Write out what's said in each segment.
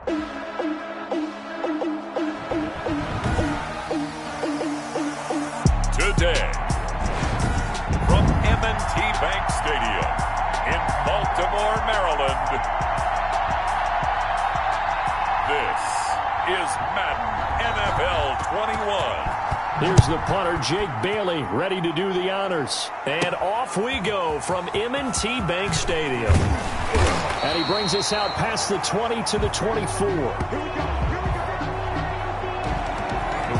Today, from M&T Bank Stadium in Baltimore, Maryland, this is Madden NFL 21. Here's the punter, Jake Bailey, ready to do the honors. And off we go from M&T Bank Stadium. And he brings us out past the 20 to the 24. The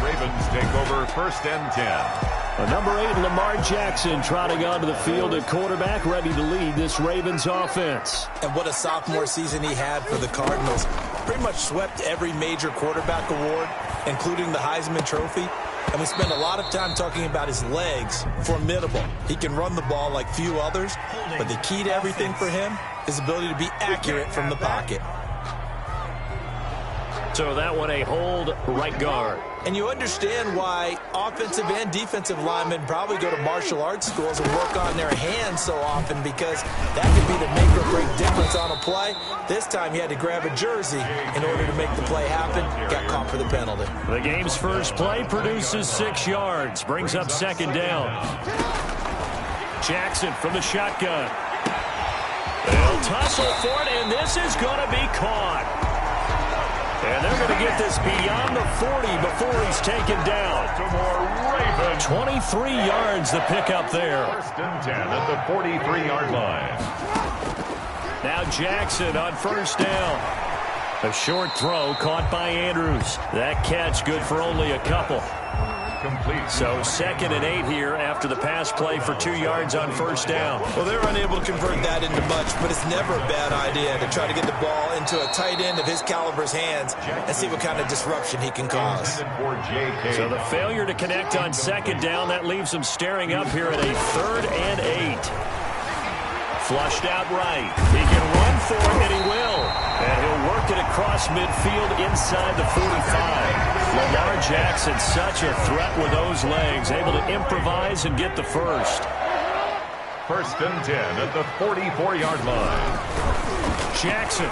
Ravens take over 1st and 10. Number 8, Lamar Jackson, trotting onto the field at quarterback, ready to lead this Ravens offense. And what a sophomore season he had for the Cardinals. Pretty much swept every major quarterback award, including the Heisman Trophy. And we spend a lot of time talking about his legs. Formidable. He can run the ball like few others, but the key to everything for him is the ability to be accurate from the pocket. So that one a hold, right guard. And you understand why offensive and defensive linemen probably go to martial arts schools and work on their hands so often, because that could be the make or break difference on a play. This time he had to grab a jersey in order to make the play happen. Got caught for the penalty. The game's first play produces 6 yards. Brings up 2nd down. Jackson from the shotgun. They'll tussle for it, and this is going to be caught. And they're going to get this beyond the 40 before he's taken down. 23 yards the pickup there. 1st and 10 at the 43-yard line. Now Jackson on 1st down. A short throw caught by Andrews. That catch good for only a couple. Complete. So 2nd and 8 here after the pass play for 2 yards on 1st down. Well, they're unable to convert that into much, but it's never a bad idea to try to get the ball into a tight end of his caliber's hands and see what kind of disruption he can cause. So the failure to connect on 2nd down, that leaves him staring up here at a 3rd and 8. Flushed out right. He can run for it, and he will. And he'll work it across midfield inside the 45. Lamar Jackson, such a threat with those legs, able to improvise and get the first. 1st and 10 at the 44-yard line. Jackson.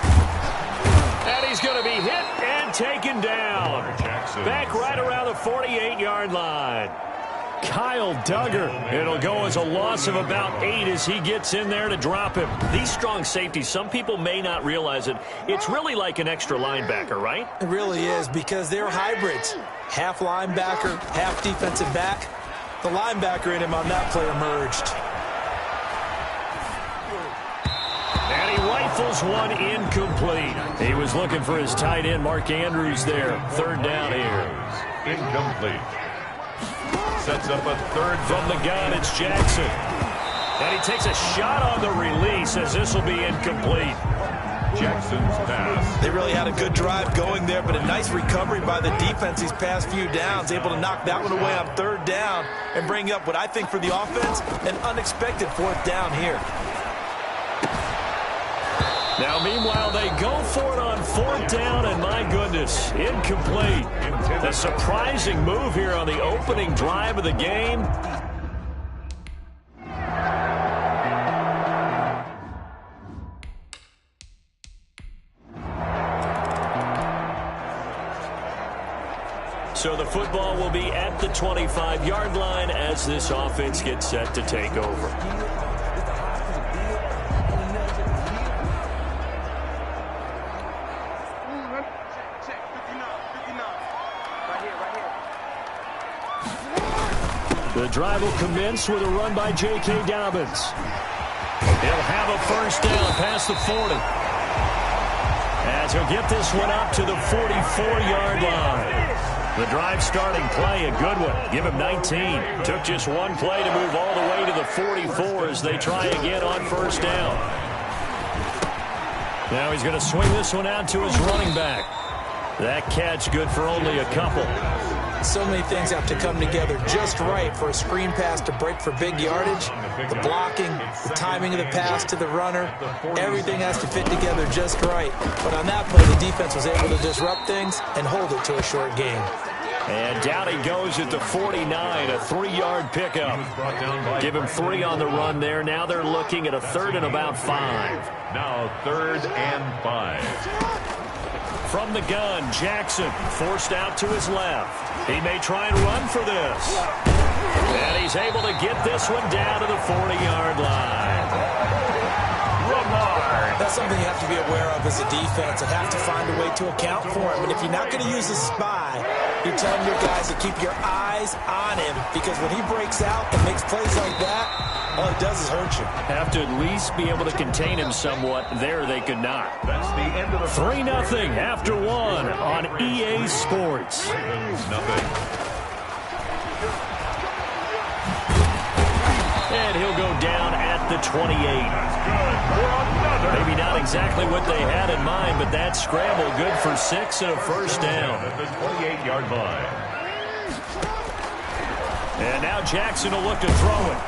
And he's going to be hit and taken down. Back right around the 48-yard line. Kyle Duggar. It'll go as a loss of about 8 as he gets in there to drop him. These strong safeties, some people may not realize it. It's really like an extra linebacker, right? It really is, because they're hybrids. Half linebacker, half defensive back. The linebacker in him on that play emerged. And he rifles one incomplete. He was looking for his tight end, Mark Andrews, there. 3rd down here. Incomplete. Sets up a 3rd from the gun. It's Jackson. And he takes a shot on the release as this will be incomplete. Jackson's pass. They really had a good drive going there, but a nice recovery by the defense these past few downs. Able to knock that one away on 3rd down and bring up what I think for the offense, an unexpected 4th down here. Now, meanwhile, they go for it on 4th down, and my goodness, incomplete. A surprising move here on the opening drive of the game. So the football will be at the 25-yard line as this offense gets set to take over. The drive will commence with a run by J.K. Dobbins. He'll have a 1st down past the 40. As he'll get this one up to the 44-yard line. The drive starting play, a good one. Give him 19. Took just one play to move all the way to the 44 as they try again on 1st down. Now he's going to swing this one out to his running back. That catch good for only a couple. So many things have to come together just right for a screen pass to break for big yardage. The blocking, the timing of the pass to the runner, everything has to fit together just right. But on that play, the defense was able to disrupt things and hold it to a short game. And down he goes at the 49, a 3-yard pickup. Give him 3 on the run there. Now they're looking at a 3rd and about 5. Now 3rd and 5. From the gun, Jackson forced out to his left. He may try and run for this. And he's able to get this one down to the 40-yard line. That's something you have to be aware of as a defense and have to find a way to account for him. And if you're not going to use a spy, you're telling your guys to keep your eyes on him, because when he breaks out and makes plays like that, all it does is hurt you. Have to at least be able to contain him somewhat. There they could not. That's the end of the 3-0 after one on EA Sports. Nothing. And he'll go down at the 28. Maybe not exactly what they had in mind, but that scramble good for 6 and a first down. At the 28-yard line. And now Jackson will look to throw it.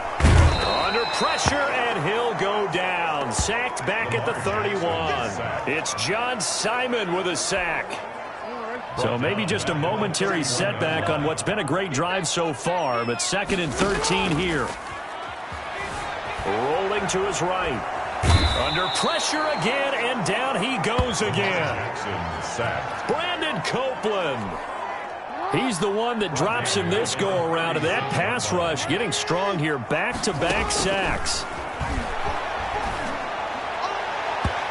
Under pressure, and he'll go down. Sacked back at the 31. It's John Simon with a sack. So maybe just a momentary setback on what's been a great drive so far, but 2nd and 13 here. Rolling to his right. Under pressure again, and down he goes again. Brandon Copeland. He's the one that drops him this go-around, and that pass rush getting strong here. Back-to-back sacks.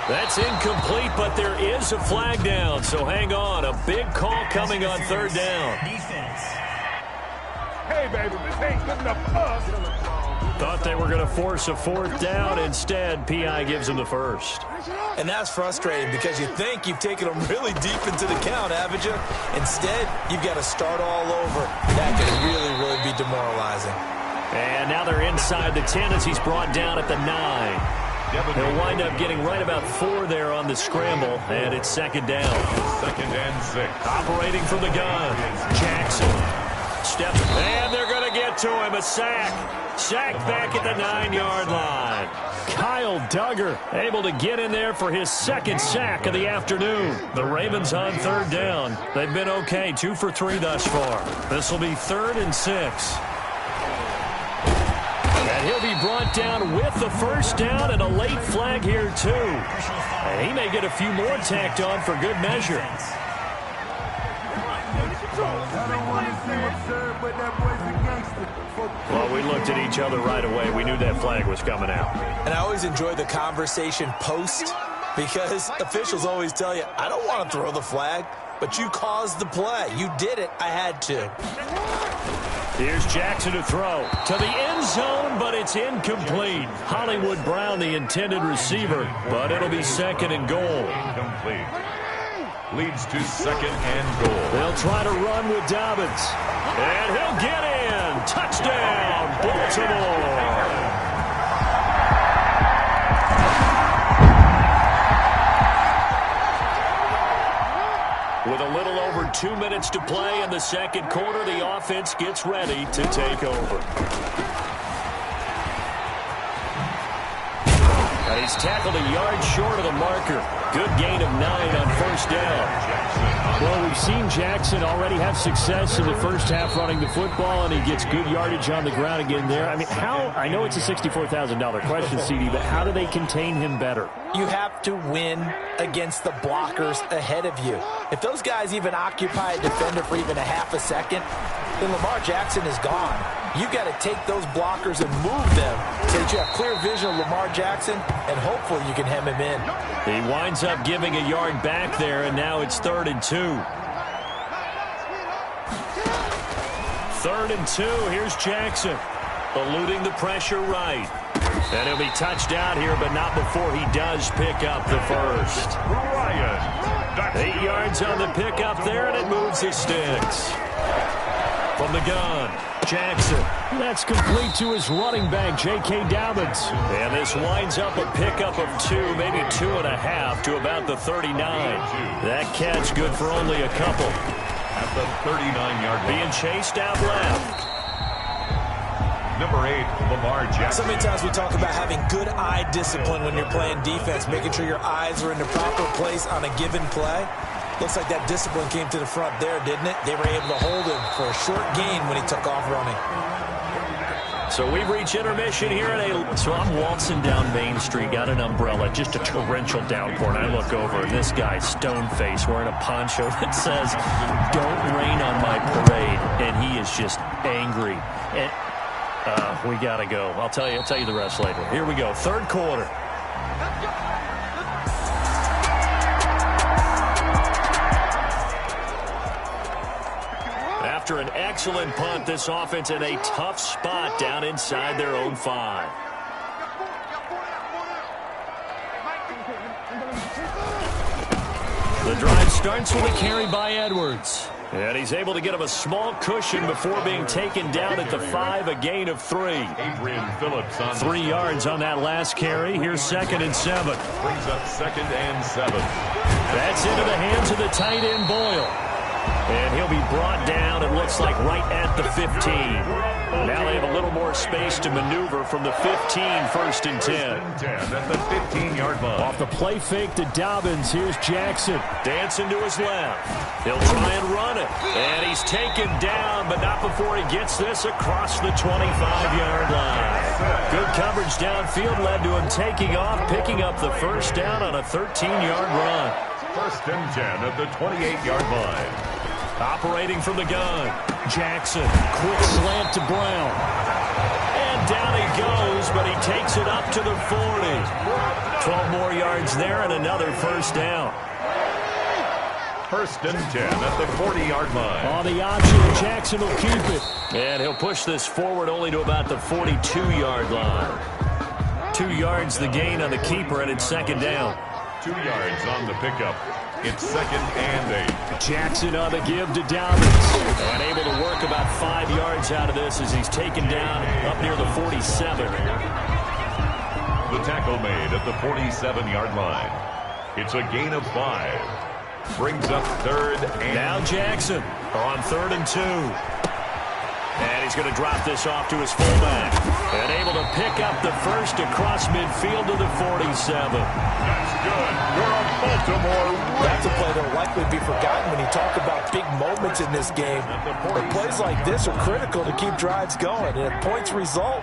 That's incomplete, but there is a flag down, so hang on. A big call coming on 3rd down. Hey, baby, this ain't good enough for us. Thought they were going to force a 4th down. Instead, P.I. gives him the first. And that's frustrating because you think you've taken them really deep into the count, haven't you? Instead, you've got to start all over. That could really, really be demoralizing. And now they're inside the 10 as he's brought down at the 9. He'll wind up getting right about 4 there on the scramble, and it's 2nd down. 2nd and 6. Operating from the gun, Jackson. Steps, and they're going to get to him. A sack. Sacked back at the 9-yard line. Kyle Duggar able to get in there for his 2nd sack of the afternoon. The Ravens on 3rd down. They've been okay, 2 for 3 thus far. This will be 3rd and 6. And he'll be brought down with the first down and a late flag here, too. And he may get a few more tacked on for good measure. Well, we looked at each other right away. We knew that flag was coming out. And I always enjoy the conversation post, because officials always tell you, I don't want to throw the flag, but you caused the play. You did it. I had to. Here's Jackson to throw to the end zone, but it's incomplete. Hollywood Brown, the intended receiver, but it'll be 2nd and goal. Incomplete. Leads to 2nd and goal. They'll try to run with Dobbins. And he'll get in. Touchdown, Baltimore. With a little over 2 minutes to play in the 2nd quarter, the offense gets ready to take over. And he's tackled a yard short of the marker. Good gain of 9 on 1st down. Well, we've seen Jackson already have success in the first half running the football, and he gets good yardage on the ground again there. I mean, I know it's a $64,000 question, CD, but how do they contain him better? You have to win against the blockers ahead of you. If those guys even occupy a defender for even a half a second, then Lamar Jackson is gone. You've got to take those blockers and move them so that you have clear vision of Lamar Jackson, and hopefully you can hem him in. He winds up giving a yard back there, and now it's 3rd and 2. 3rd and 2. Here's Jackson, eluding the pressure right. And he'll be touched out here, but not before he does pick up the first. 8 yards on the pickup there, and it moves his sticks. From the gun, Jackson. That's complete to his running back, J.K. Dobbins. And this winds up a pickup of 2, maybe 2.5 to about the 39. That catch good for only a couple. At the 39-yard line. Being chased out left. Number 8, Lamar Jackson. So many times we talk about having good eye discipline when you're playing defense, making sure your eyes are in the proper place on a given play. Looks like that discipline came to the front there, didn't it? They were able to hold him for a short gain when he took off running. So we've reached intermission here at So I'm waltzing down Main Street, got an umbrella, just a torrential downpour, and I look over, and this guy's stone-faced wearing a poncho that says, "Don't rain on my parade," and he is just angry. And we got to go. I'll tell you the rest later. Here we go, third quarter. After an excellent punt, this offense in a tough spot down inside their own 5. The drive starts with a carry by Edwards. And he's able to get him a small cushion before being taken down at the 5, a gain of 3. Adrian Phillips on 3 yards on that last carry. Here's 2nd and 7. Brings up 2nd and 7. That's into the hands of the tight end, Boyle. And he'll be brought down, it looks like, right at the 15. Now they have a little more space to maneuver from the 15, 1st and 10. At the 15-yard line. Off the play fake to Dobbins, here's Jackson. Dancing to his left. He'll try and run it. And he's taken down, but not before he gets this across the 25-yard line. Good coverage downfield led to him taking off, picking up the first down on a 13-yard run. 1st and 10 at the 28-yard line. Operating from the gun, Jackson, quick slant to Brown. And down he goes, but he takes it up to the 40. 12 more yards there and another first down. 1st and 10 at the 40-yard line. On the option, Jackson will keep it. And he'll push this forward only to about the 42-yard line. 2 yards the gain on the keeper, and it's 2nd down. 2 yards on the pickup. It's 2nd and 8. Jackson on the give to Dobbins. And able to work about 5 yards out of this as he's taken down up near the 47. The tackle made at the 47-yard line. It's a gain of 5. Brings up 3rd and... Now Jackson on 3rd and 2. And he's going to drop this off to his fullback. And able to pick up the first across midfield to the 47. That's good. We're on Baltimore. That's a play that will likely be forgotten when you talk about big moments in this game. But plays like this are critical to keep drives going. And if points result,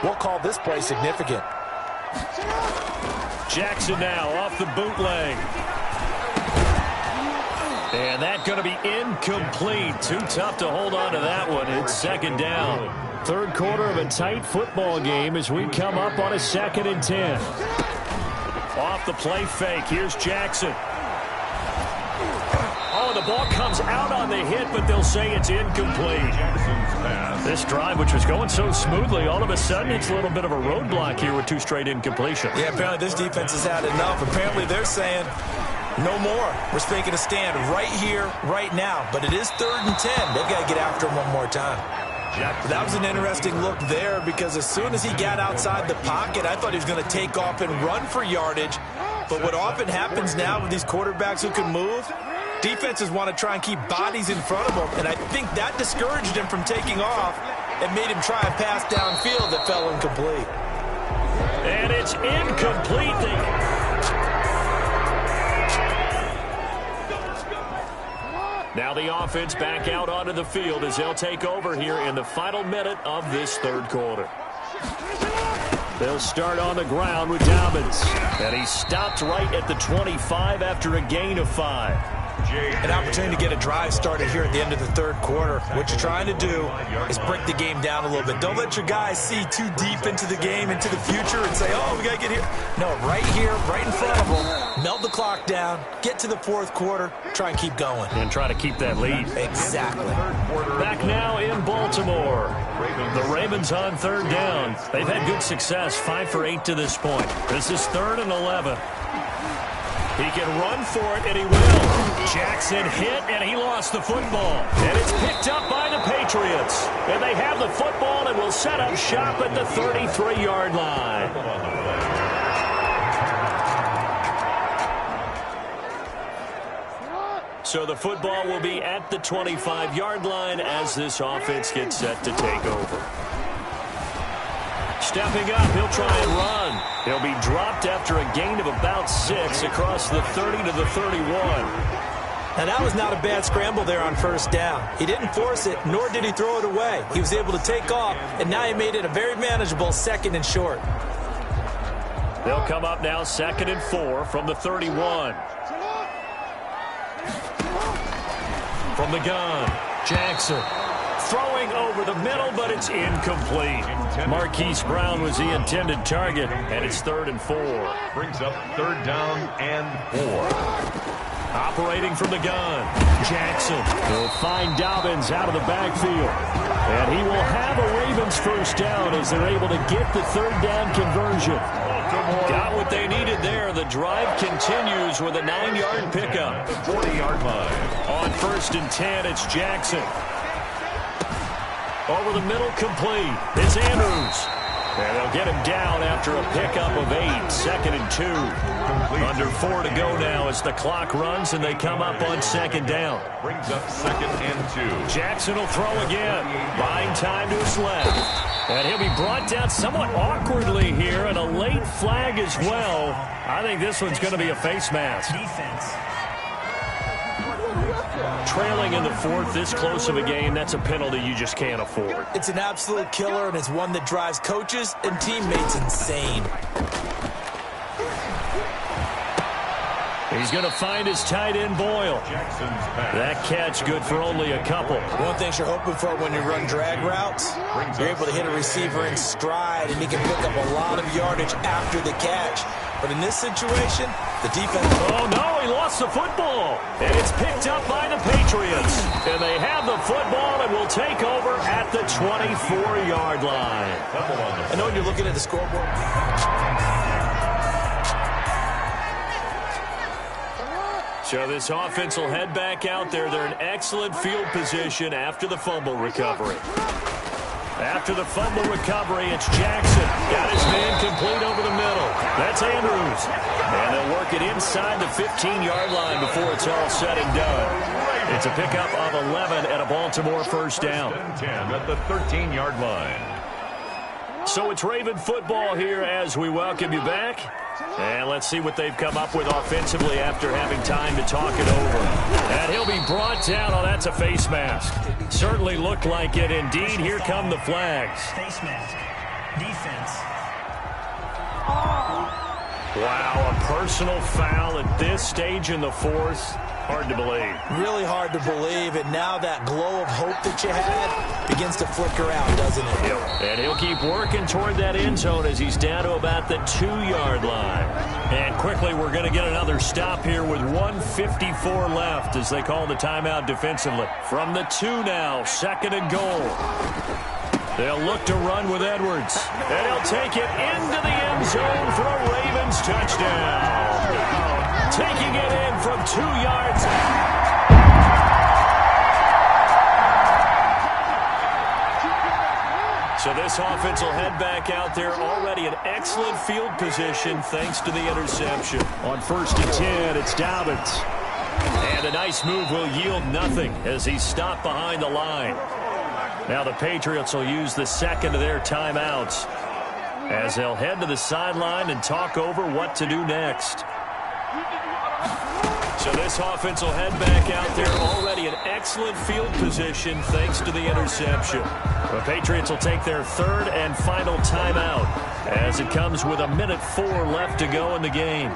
we'll call this play significant. Jackson now off the bootleg. And that's going to be incomplete. Too tough to hold on to that one. It's 2nd down. Third quarter of a tight football game as we come up on a 2nd and 10. Off the play fake. Here's Jackson. Oh, the ball comes out on the hit, but they'll say it's incomplete. This drive, which was going so smoothly, all of a sudden it's a little bit of a roadblock here with 2 straight incompletions. Yeah, apparently this defense has had enough. Apparently they're saying... no more. We're taking a stand right here, right now. But it is 3rd and 10. They've got to get after him one more time. That was an interesting look there because as soon as he got outside the pocket, I thought he was going to take off and run for yardage. But what often happens now with these quarterbacks who can move, defenses want to try and keep bodies in front of them. And I think that discouraged him from taking off and made him try a pass downfield that fell incomplete. And it's incomplete. Now the offense back out onto the field as they'll take over here in the final minute of this third quarter. They'll start on the ground with Dobbins. And he stopped right at the 25 after a gain of 5. An opportunity to get a drive started here at the end of the third quarter. What you're trying to do is break the game down a little bit. Don't let your guys see too deep into the game, into the future, and say, oh, we got to get here. No, right here, right in front of them, melt the clock down, get to the fourth quarter, try and keep going. And try to keep that lead. Exactly. Back now in Baltimore. The Ravens on 3rd down. They've had good success, 5 for 8 to this point. This is 3rd and 11. He can run for it, and he will. Jackson hit, and he lost the football. And it's picked up by the Patriots. And they have the football and will set up shop at the 33-yard line. So the football will be at the 25-yard line as this offense gets set to take over. Stepping up, he'll try and run. He'll be dropped after a gain of about 6 across the 30 to the 31. Now, that was not a bad scramble there on first down. He didn't force it, nor did he throw it away. He was able to take off, and now he made it a very manageable 2nd and short. They'll come up now 2nd and 4 from the 31. From the gun, Jackson. Throwing over the middle, but it's incomplete. Marquise Brown was the intended target, and it's 3rd and 4. Brings up 3rd down and 4. Operating from the gun, Jackson will find Dobbins out of the backfield. And he will have a Ravens first down as they're able to get the 3rd down conversion. Got what they needed there. The drive continues with a 9-yard pickup. 40-yard line. On 1st and 10, it's Jackson. Over the middle, complete. It's Andrews. And they'll get him down after a pickup of 8. 2nd and 2. Under 4 to go now as the clock runs and they come up on 2nd down. Brings up 2nd and 2. Jackson will throw again. Buying time to his left. And he'll be brought down somewhat awkwardly here, and a late flag as well. I think this one's going to be a face mask. Defense. Trailing in the 4th, this close of a game, that's a penalty you just can't afford. It's an absolute killer, and it's one that drives coaches and teammates insane. He's going to find his tight end, Boyle. That catch good for only a couple. One thing you're hoping for when you run drag routes, you're able to hit a receiver in stride, and he can pick up a lot of yardage after the catch. But in this situation, the defense... Oh, no, he lost the football. And it's picked up by the Patriots. And they have the football and will take over at the 24-yard line. I know when you're looking at the scoreboard... So this offense will head back out there. They're in excellent field position after the fumble recovery. After the fumble recovery, it's Jackson. Got his man complete over the middle. That's Andrews. And they'll work it inside the 15-yard line before it's all said and done. It's a pickup of 11 and a Baltimore first down. 10 at the 13-yard line. So it's Raven football here as we welcome you back. And let's see what they've come up with offensively after having time to talk it over. And he'll be brought down. Oh, that's a face mask. Certainly looked like it. Indeed, here come the flags. Face mask. Defense. Wow, a personal foul at this stage in the 4th. Hard to believe. Really hard to believe, and now that glow of hope that you had begins to flicker out, doesn't it? Yep. And he'll keep working toward that end zone as he's down to about the 2-yard line. And quickly, we're going to get another stop here with 1:54 left as they call the timeout defensively. From the 2 now, 2nd and goal. They'll look to run with Edwards. And he'll take it into the end zone for a Ravens touchdown. Taking it in from 2 yards. So this offense will head back out there already in excellent field position thanks to the interception. On 1st and 10, it's Dobbins. And a nice move will yield nothing as he's stopped behind the line. Now the Patriots will use the 2nd of their timeouts as they'll head to the sideline and talk over what to do next. So this offense will head back out there already in excellent field position thanks to the interception. The Patriots will take their 3rd and final timeout as it comes with 1:04 left to go in the game.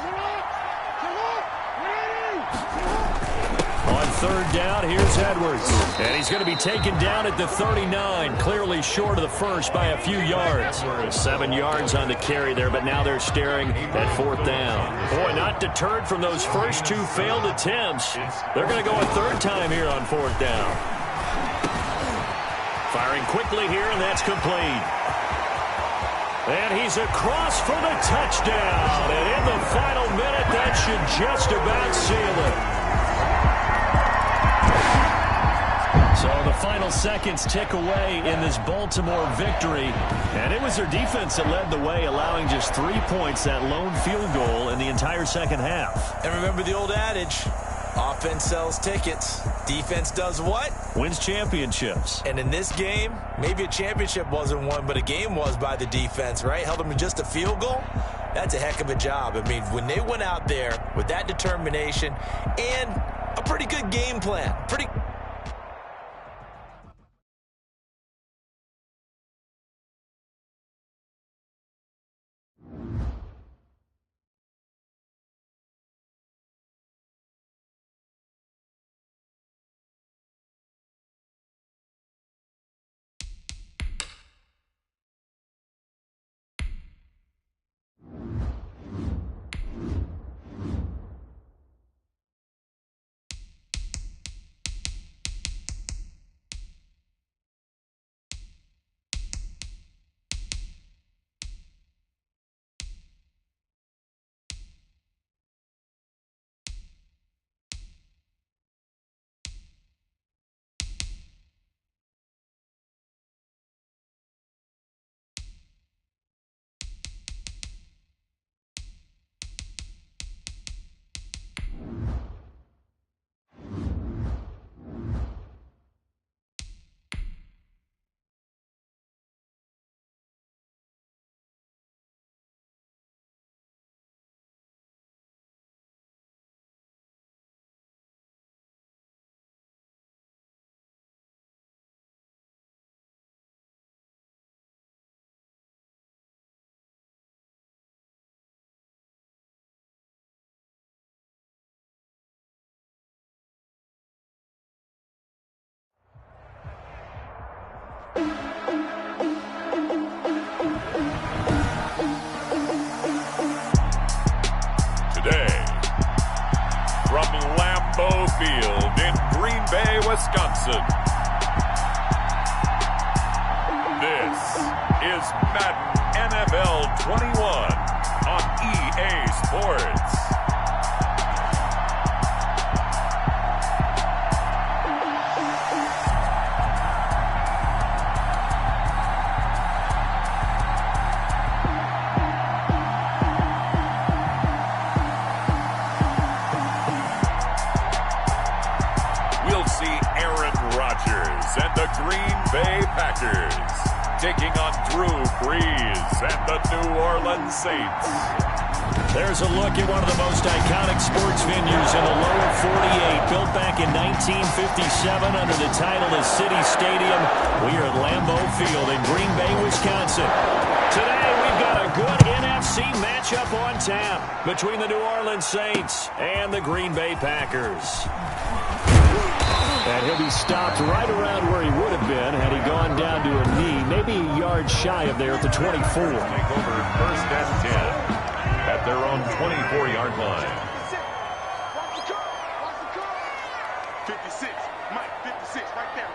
On 3rd down, here's Edwards. And he's going to be taken down at the 39, clearly short of the first by a few yards. 7 yards on the carry there, but now they're staring at 4th down. Boy, not deterred from those first 2 failed attempts. They're going to go a 3rd time here on 4th down. Firing quickly here, and that's complete. And he's across for the touchdown. And in the final minute, that should just about seal it. So the final seconds tick away in this Baltimore victory. And it was their defense that led the way, allowing just 3 points, that lone field goal in the entire second half. And remember the old adage, offense sells tickets. Defense does what? Wins championships. And in this game, maybe a championship wasn't won, but a game was by the defense, right? Held them to just a field goal. That's a heck of a job. I mean, when they went out there with that determination and a pretty good game plan. Today, from Lambeau Field in Green Bay, Wisconsin, this is Madden NFL 21 on EA Sports. And the Green Bay Packers taking on Drew Brees and the New Orleans Saints. There's a look at one of the most iconic sports venues in the lower 48, built back in 1957 under the title of City Stadium. We are at Lambeau Field in Green Bay, Wisconsin. Today we've got a good NFC matchup on tap between the New Orleans Saints and the Green Bay Packers. And he'll be stopped right around where he would have been had he gone down to a knee, maybe a yard shy of there at the 24. Take over first and 10 at their own 24-yard line. 56, Mike, 56, right there.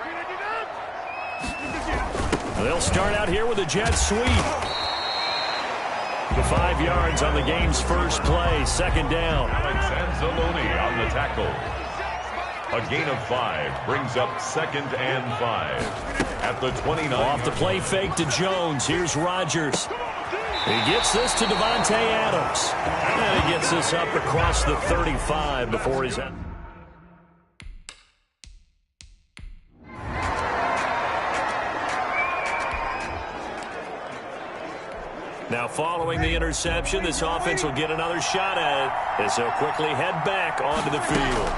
They'll start out here with a jet sweep. The 5 yards on the game's first play, second down. Alex Anzalone on the tackle. A gain of 5 brings up second and 5 at the 29. Off the play fake to Jones. Here's Rodgers. He gets this to Devontae Adams. And he gets this up across the 35 before he's out. Now following the interception, this offense will get another shot at it as they'll quickly head back onto the field.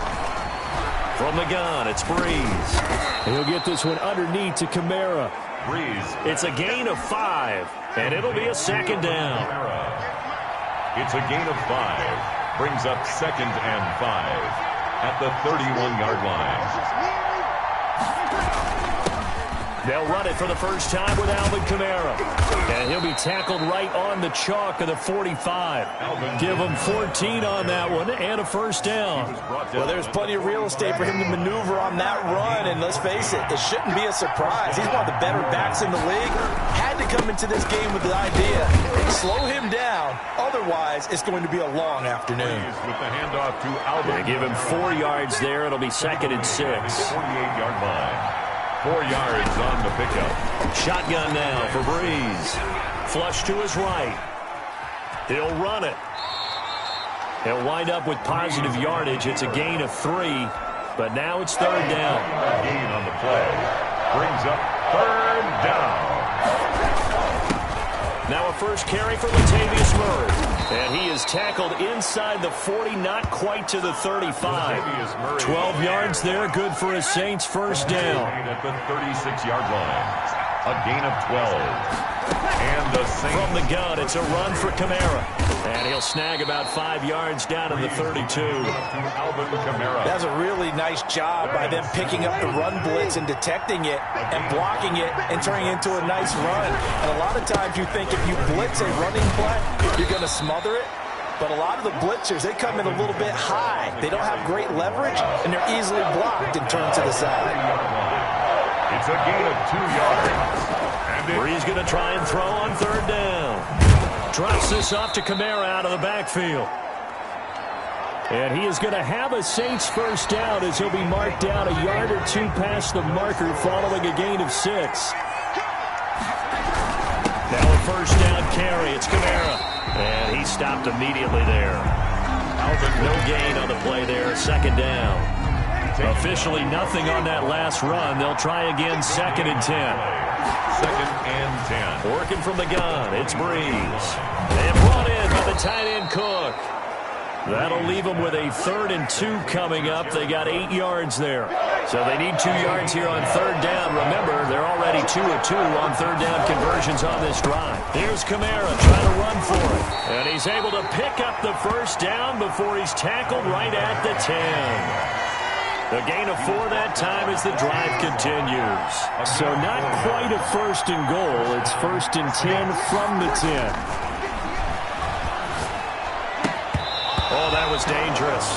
From the gun, it's Brees. He'll get this one underneath to Kamara. Brees. It's a gain of 5, and it'll be a second down. It's a gain of 5. Brings up second and 5 at the 31-yard line. They'll run it for the first time with Alvin Kamara. And he'll be tackled right on the chalk of the 45. Give him 14 on that one and a first down. Well, there's plenty of real estate for him to maneuver on that run. And let's face it, it shouldn't be a surprise. He's one of the better backs in the league. Had to come into this game with the idea, slow him down. Otherwise, it's going to be a long afternoon. With the handoff to Alvin. They give him 4 yards there. It'll be second and 6. 48-yard line. 4 yards on the pickup. Shotgun now for Brees. Flush to his right. He'll run it. He'll wind up with positive yardage. It's a gain of 3, but now it's third down. Gain on the play. Brings up third down. Now a first carry for Latavius Murray. And he is tackled inside the 40, not quite to the 35. 12 yards there, good for a Saints first down. At the 36-yard line. A gain of 12. And the Saints. From the gun, it's a run for Kamara. And he'll snag about 5 yards down in the 32. That's a really nice job by them picking up the run blitz and detecting it and blocking it and turning it into a nice run. And a lot of times you think if you blitz a running play, you're going to smother it. But a lot of the blitzers, they come in a little bit high. They don't have great leverage, and they're easily blocked and turned to the side. It's a gain of 2 yards. Bree's going to try and throw on third down. Drops this off to Kamara out of the backfield. And he is going to have a Saints first down as he'll be marked down a yard or two past the marker following a gain of 6. Now a first down carry. It's Kamara. And he stopped immediately there. No gain on the play there. Second down. Officially nothing on that last run. They'll try again, 2nd and 10. 2nd and 10. Working from the gun, it's Breeze. And brought in by the tight end Cook. That'll leave them with a 3rd and 2 coming up. They got 8 yards there. So they need 2 yards here on third down. Remember, they're already 2 of 2 on third down conversions on this drive. Here's Kamara trying to run for it. And he's able to pick up the first down before he's tackled right at the 10. The gain of 4 that time as the drive continues. So not quite a 1st and goal. It's 1st and 10 from the 10. Oh, that was dangerous.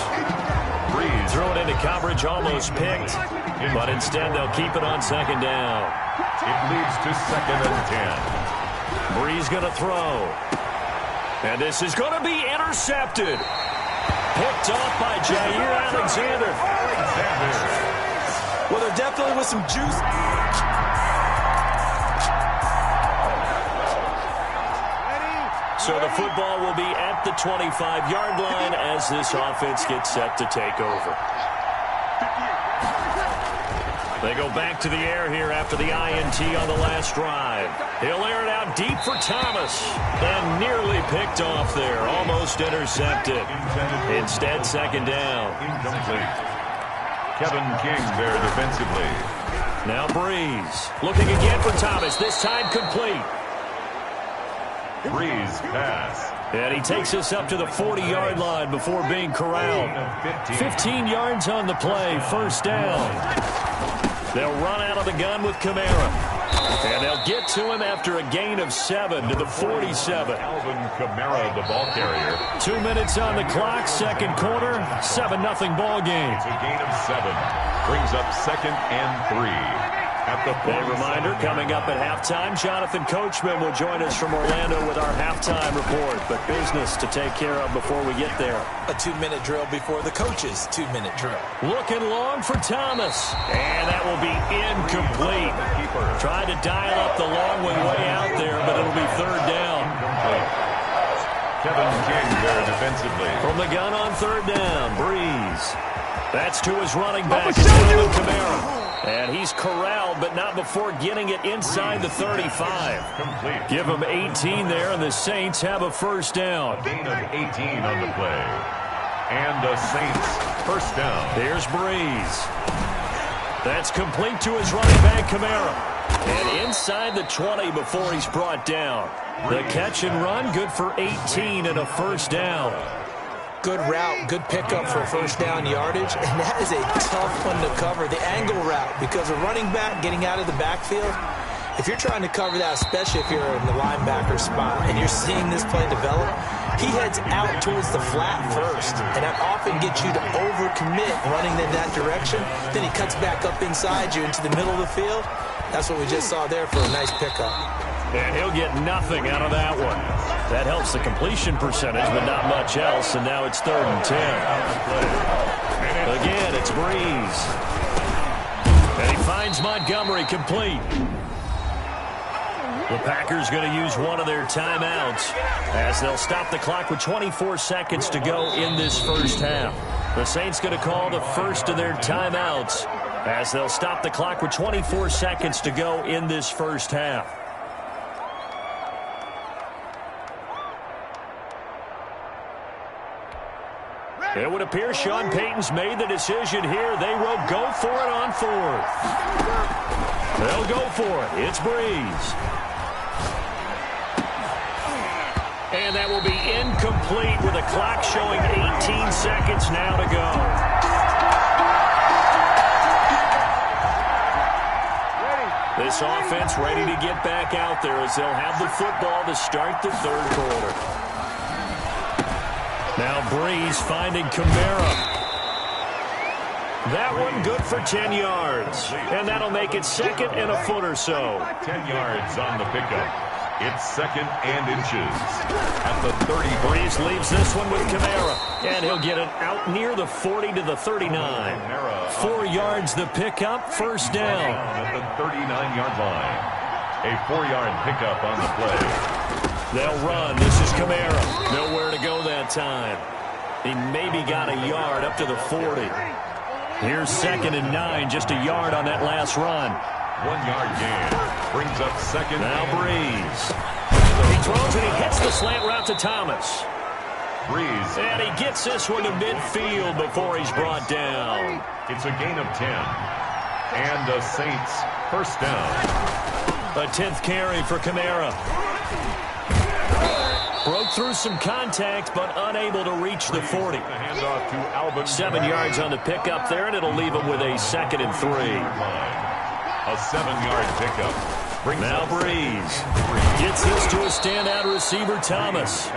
Breeze threw it into coverage, almost picked. But instead they'll keep it on 2nd down. It leads to 2nd and 10. Breeze going to throw. And this is going to be intercepted. Picked off by Jair Alexander. Well, there definitely was some juice. So the football will be at the 25-yard line as this offense gets set to take over. They go back to the air here after the INT on the last drive. He'll air it out deep for Thomas. And nearly picked off there. Almost intercepted. Instead, 2nd down. Incomplete. Kevin King there defensively. Now Breeze. Looking again for Thomas. This time complete. Breeze pass. And he takes us up to the 40-yard line before being corralled. 15 yards on the play. First down. They'll run out of the gun with Kamara. And they'll get to him after a gain of 7 to the 47. Alvin Kamara, the ball carrier. 2 minutes on the clock, 2nd quarter, 7-0 ball game. It's a gain of 7. Brings up 2nd and 3. At the A reminder, coming up at halftime, Jonathan Coachman will join us from Orlando with our halftime report. But business to take care of before we get there. A 2-minute drill before the coach's 2-minute drill. Looking long for Thomas. And that will be incomplete. Tried to dial up the long one way out there, but it'll be 3rd down. Kevin King there defensively. From the gun on 3rd down, Breeze. That's to his running back, Alvin Kamara. And he's corralled, but not before getting it inside the 35. Complete. Give him 18 there, and the Saints have a first down. Gain of 18 on the play. And the Saints first down. Here's Breeze. That's complete to his running back, Kamara. And inside the 20 before he's brought down. The catch and run, good for 18 and a first down. Good route, good pickup for first down yardage, and that is a tough one to cover, the angle route, because a running back getting out of the backfield, if you're trying to cover that, especially if you're in the linebacker spot and you're seeing this play develop, he heads out towards the flat first, and that often gets you to overcommit running in that direction. Then he cuts back up inside you into the middle of the field. That's what we just saw there for a nice pickup. And he'll get nothing out of that one. That helps the completion percentage, but not much else, and now it's 3rd and 10. Again, it's Breeze. And he finds Montgomery complete. The Packers going to use one of their timeouts as they'll stop the clock with 24 seconds to go in this first half. The Saints going to call the first of their timeouts as they'll stop the clock with 24 seconds to go in this first half. It would appear Sean Payton's made the decision here. They will go for it on fourth. They'll go for it. It's Breeze. And that will be incomplete with the clock showing 18 seconds now to go. This offense ready to get back out there as they'll have the football to start the third quarter. Now Breeze finding Kamara. That one good for 10 yards. And that'll make it second and a foot or so. 10 yards on the pickup. It's second and inches at the 30. Breeze leaves this one with Kamara. And he'll get it out near the 40 to the 39. 4 yards the pickup, first down. At the 39-yard line. A 4-yard pickup on the play. They'll run. This is Kamara. Nowhere to go that time. He maybe got a yard up to the 40. Here's second and 9, just a yard on that last run. 1-yard gain. Brings up second. Now Breeze. He throws and he hits the slant route to Thomas. Breeze. And he gets this one to midfield before he's brought down. It's a gain of 10. And the Saints first down. A 10th carry for Kamara. Broke through some contact, but unable to reach the 40. The handoff to Alvin. 7 yards on the pickup there, and it'll leave him with a second and 3. A 7-yard pickup. Now Breeze gets this to a standout receiver, Thomas.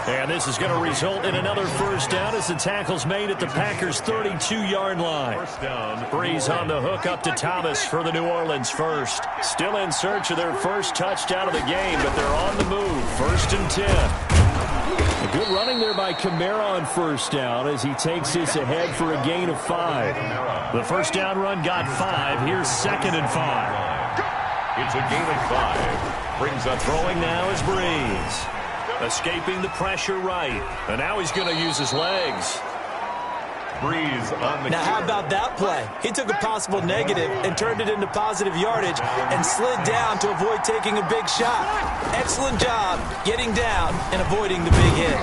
And this is going to result in another first down as the tackle's made at the Packers' 32-yard line. First down. Breeze on the hook up to Thomas for the New Orleans first. Still in search of their first touchdown of the game, but they're on the move. First and 10. A good running there by Kamara on first down as he takes this ahead for a gain of 5. The first down run got 5. Here's second and 5. It's a gain of 5. Brings up throwing now is Breeze. Escaping the pressure right. And now he's going to use his legs. Breeze on the Now how about that play? He took a possible negative and turned it into positive yardage and slid down to avoid taking a big shot. Excellent job getting down and avoiding the big hit.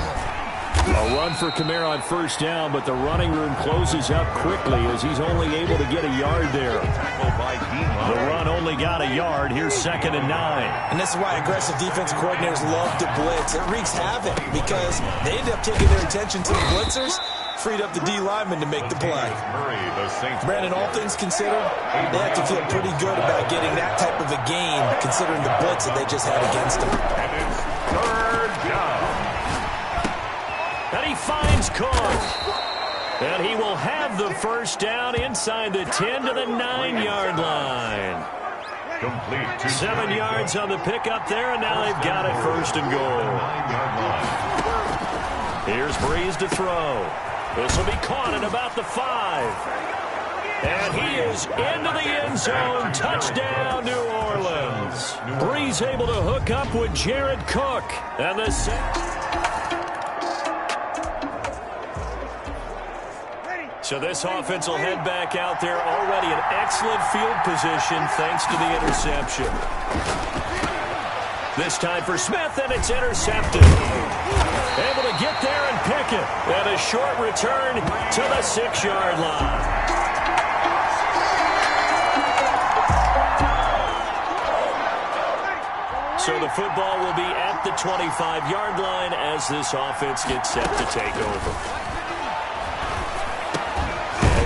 A run for Kamara on first down, but the running room closes up quickly as he's only able to get a yard there. The run only got a yard. Here's second and 9. And this is why aggressive defensive coordinators love to blitz. It wreaks havoc because they end up taking their attention to the blitzers, freed up the D lineman to make the play. Brandon, all things considered, they have to feel pretty good about getting that type of a gain considering the blitz that they just had against them. And it's third down. And he finds Cook. And he will have the first down inside the 10 to the 9-yard line. Complete. 7 yards on the pickup there, and now they've got it first and goal. 9-yard line. Here's Breeze to throw. This will be caught at about the 5. And he is into the end zone. Touchdown, New Orleans. Breeze able to hook up with Jared Cook. And the So this offense will head back out there already in excellent field position thanks to the interception. This time for Smith, and it's intercepted. Able to get there and pick it. And a short return to the 6-yard line. So the football will be at the 25-yard line as this offense gets set to take over.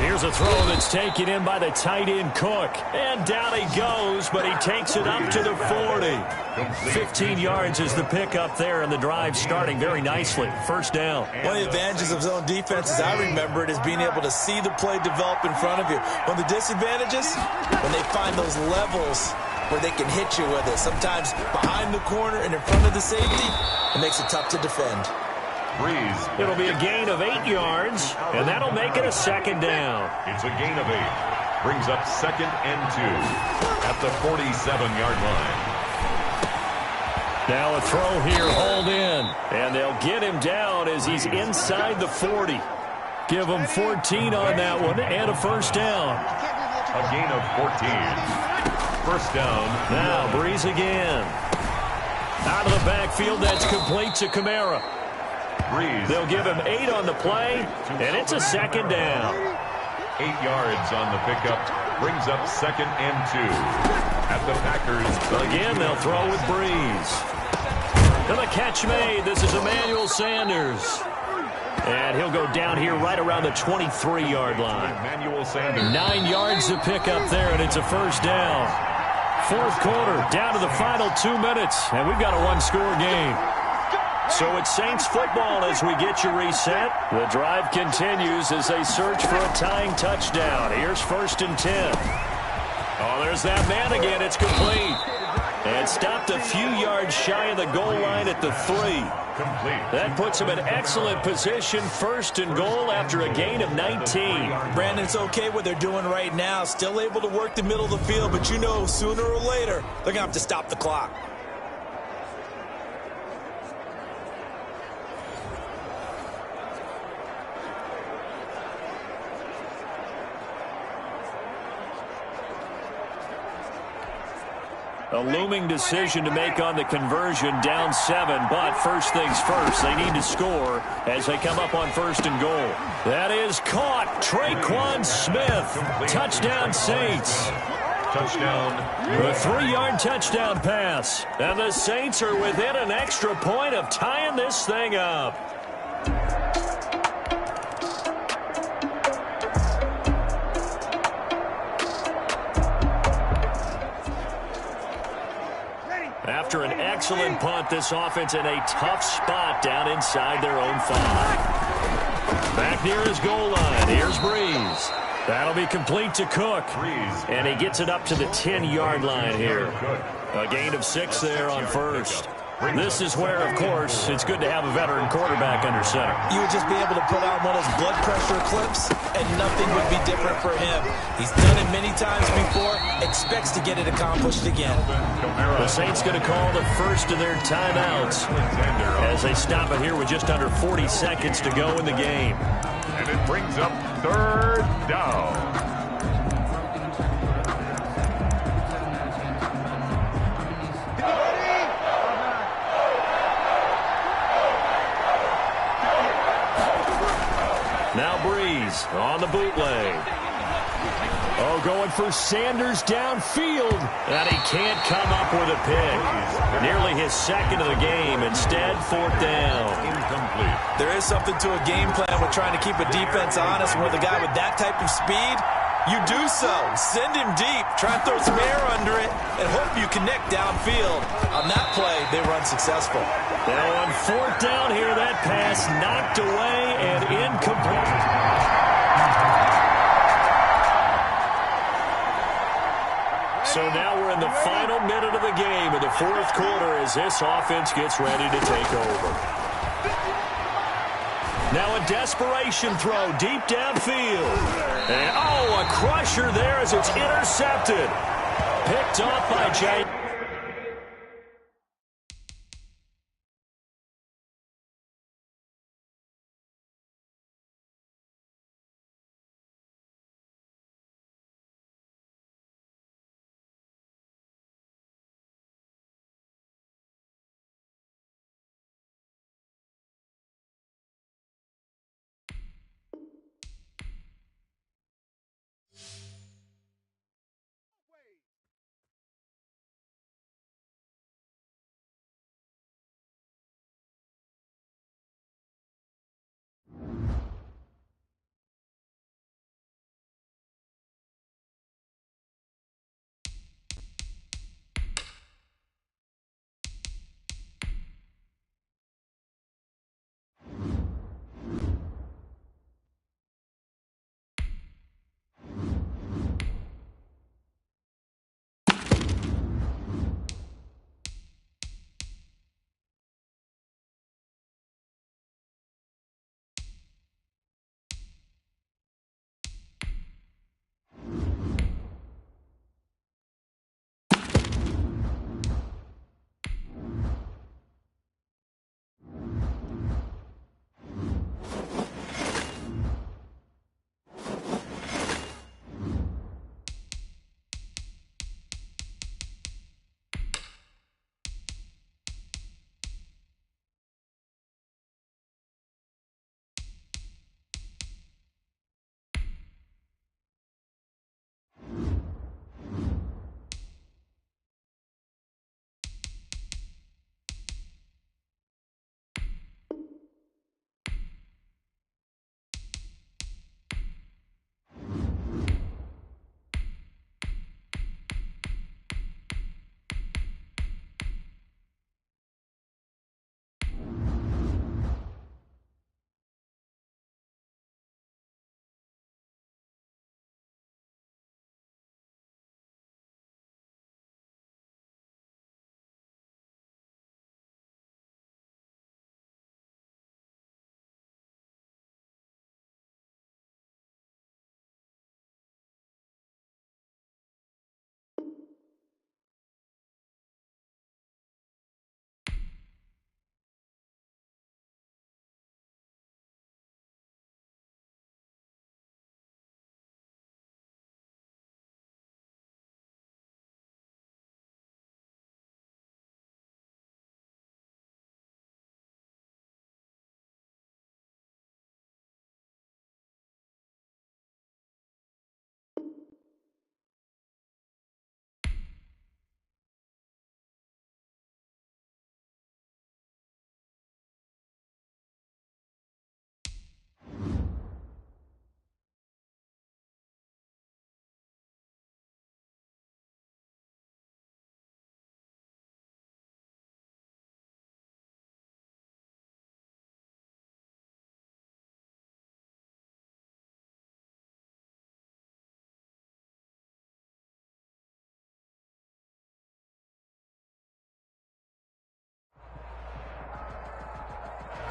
Here's a throw that's taken in by the tight end Cook. And down he goes, but he takes it up to the 40. 15 yards is the pickup there, and the drive starting very nicely. First down. One of the advantages of zone defense, as I remember it, is being able to see the play develop in front of you. One of the disadvantages, when they find those levels where they can hit you with it. Sometimes behind the corner and in front of the safety, it makes it tough to defend. Breeze. It'll be a gain of 8 yards, and that'll make it a second down. It's a gain of 8. Brings up second and 2 at the 47-yard line. Now a throw here, hauled in, and they'll get him down as he's inside the 40. Give him 14 on that one, and a first down. A gain of 14. First down. Now Breeze again. Out of the backfield, that's complete to Kamara. Breeze. They'll give him 8 on the play, and it's a second down. 8 yards on the pickup. Brings up 2nd and 2. At the Packers. Again, they'll throw with Breeze. And the catch made. This is Emmanuel Sanders. And he'll go down here right around the 23-yard line. Emmanuel Sanders. 9 yards to pick up there, and it's a first down. Fourth quarter, down to the final 2 minutes, and we've got a one-score game. So it's Saints football as we get you reset. The drive continues as they search for a tying touchdown. Here's 1st and 10. Oh, there's that man again. It's complete. And stopped a few yards shy of the goal line at the 3. Complete. That puts him in excellent position, 1st and goal after a gain of 19. Brandon, it's okay what they're doing right now. Still able to work the middle of the field, but you know sooner or later they're going to have to stop the clock. A looming decision to make on the conversion, down 7, but first things first, they need to score as they come up on 1st and goal. That is caught. Traquan Smith. Touchdown Saints. Touchdown. A 3-yard touchdown pass. And the Saints are within an extra point of tying this thing up. After an excellent punt, this offense in a tough spot down inside their own 5. Back near his goal line. Here's Breeze. That'll be complete to Cook. And he gets it up to the 10-yard line here. A gain of 6 there on 1st. This is where, of course, it's good to have a veteran quarterback under center. You would just be able to put on one of those blood pressure clips, and nothing would be different for him. He's done it many times before, expects to get it accomplished again. The Saints going to call the first of their timeouts as they stop it here with just under 40 seconds to go in the game. And it brings up 3rd down. Now Breeze on the bootleg. Oh, going for Sanders downfield. And he can't come up with a pick. Nearly his 2nd of the game. Instead, 4th down. Incomplete. There is something to a game plan with trying to keep a defense honest. With a guy with that type of speed, you do so. Send him deep. Try and throw some air under it and hope you connect downfield. On that play, they run successful. Now on 4th down here, that pass knocked away and incomplete. So now we're in the final minute of the game of the 4th quarter as this offense gets ready to take over. Now a desperation throw deep downfield. And, oh, a crusher there as it's intercepted. Picked off by Jay.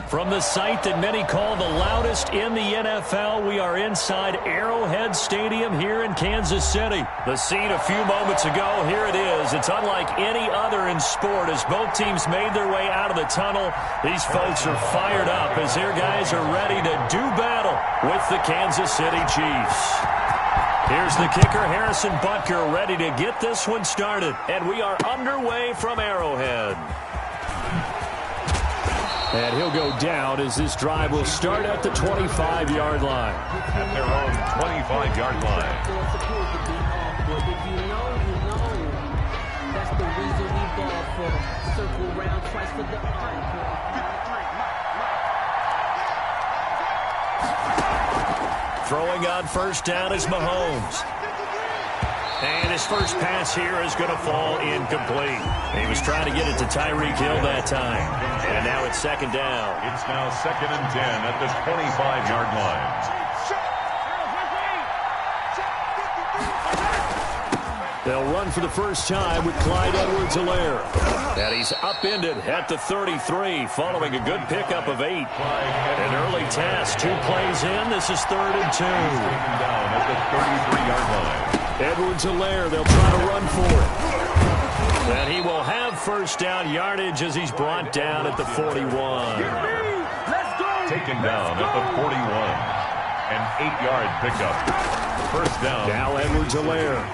From the site that many call the loudest in the NFL, we are inside Arrowhead Stadium here in Kansas City. The scene a few moments ago, here it is. It's unlike any other in sport as both teams made their way out of the tunnel. These folks are fired up as their guys are ready to do battle with the Kansas City Chiefs. Here's the kicker, Harrison Butker, ready to get this one started. And we are underway from Arrowhead. And he'll go down as this drive will start at the 25-yard line. At their own 25-yard line. That's the reason we ball for. Circle round twice for the Throwing on first down is Mahomes. And his first pass here is going to fall incomplete. He was trying to get it to Tyreek Hill that time. And now it's second down. It's now 2nd and 10 at the 25-yard line. They'll run for the first time with Clyde Edwards-Helaire. And he's upended at the 33 following a good pickup of 8. An early task, 2 plays in. This is 3rd and 2. Taken down at the 33-yard line. Edwards-Helaire, they'll try to run for it. And he will have first down yardage as he's brought down at the 41. Taken down at the 41. An 8-yard pickup. First down. Now Edwards-Helaire.